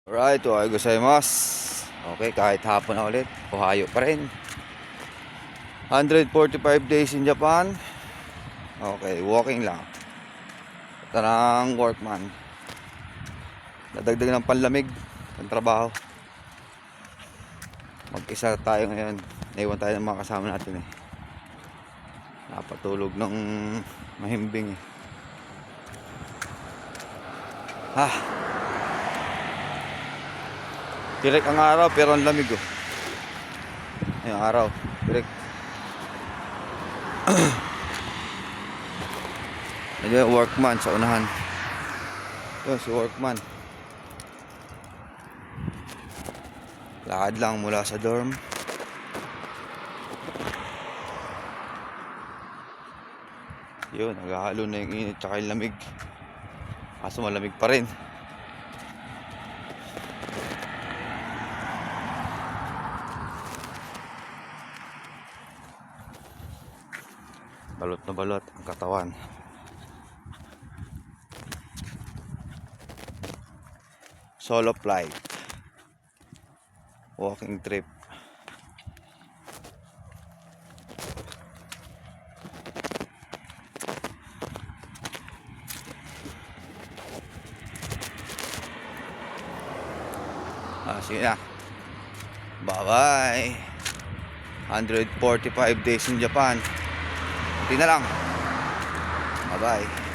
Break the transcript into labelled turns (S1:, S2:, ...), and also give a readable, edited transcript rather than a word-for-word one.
S1: Alright, ohayo gozaimasu. Okay, kahit hapon na ulit, ohayo pa rin. 145 days in Japan. Okay, walking lang. Ito ng workman. Nadagdag ng panlamig ng trabaho. Mag-isa tayo ngayon. Naiwan tayo ng mga kasama natin eh. Napatulog ng mahimbing eh. Direk ang araw pero ang lamig oh. Ayun araw, direk. Ayun workman sa unahan. Ayun si workman. Lakad lang mula sa dorm. Yun, naghahalo na yung init tsaka yung lamig. Kaso malamig pa rin. Balot na balot ang katawan. Solo flight. Walking trip. Sige na. Bye-bye. 145 days in Japan. Hindi na lang. Bye-bye.